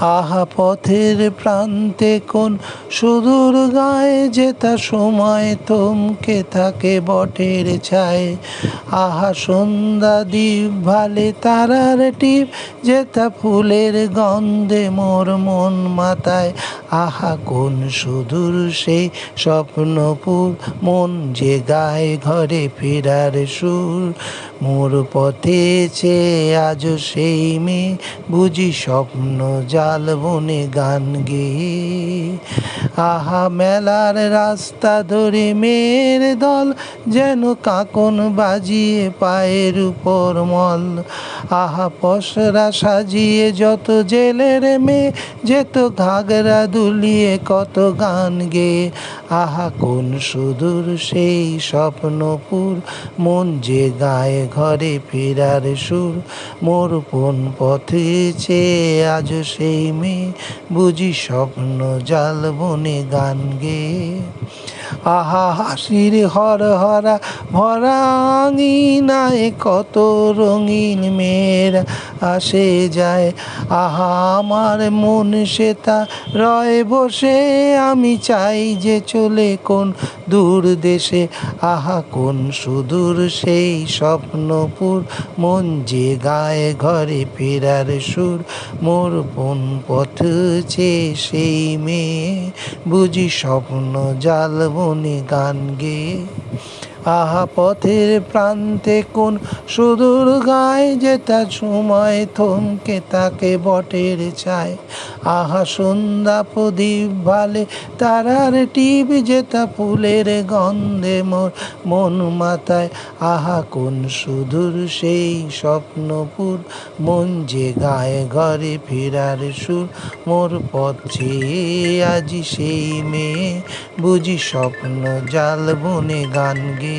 আহা পথের প্রান্তে কোন সুদূর গায়ে যেতা সময় থমকে থাকে বটের ছায়। আহা সন্ধ্যা দ্বীপ ভালে তারার টিপ যেতা ফুলের গন্ধে মোর মন মাতায়। আহা কোন সুদূর সেই স্বপ্নপুর মন যে গায়ে ঘরে ফেরার সুর। মোর পথে চেয়ে আজ সেই মেয়ে বুঝি স্বপ্ন জাল বনে গান গেয়ে। আহা মেলার রাস্তা ধরে মেয়ের দল যেন কাঁকন বাজিয়ে পায়ের উপর মল। আহা পসরা সাজিয়ে যত জেলের মেয়ে যেত ঘাগরা দুলিয়ে কত গান গেয়ে। আহা কোন সুদূর সেই স্বপ্নপুর মন যে গায়ে ঘরে ফেরার সুর। মোর কোন পথে চেয়ে আজ সেই মেয়ে বুঝি স্বপ্ন জাল বনে গান গেয়ে। আহা হাসির হরহরা ভরা আঙিনায় কত রঙিন মেয়েরা আসে যায়। আহা আমার মন সেতা রয় বসে আমি চাই যে চলে কোন দূর দেশে। আহা কোন সুদূর সেই স্বপ্নপুর মন যে গায়ে ঘরে ফেরার সুর। মোর কোন পথ চেয়ে সেই মেয়ে বুঝি স্বপ্ন জাল বনে গান গেয়ে। আহা পথের প্রান্তে কোন সুদূর গায়ে যেতা সময় থমকে থাকে বটের ছায়। আহা সন্ধ্যা প্রদীপ ভালে তারার টিপ যেতা ফুলের গন্ধে মোর মন মাতায়। আহা কোন সুদূর সেই স্বপ্নপুর মন যে গায়ে ঘরে ফেরার সুর। মোর পথ চেয়ে আজি সেই মেয়ে বুঝি স্বপ্ন জাল বনে গান গেয়ে।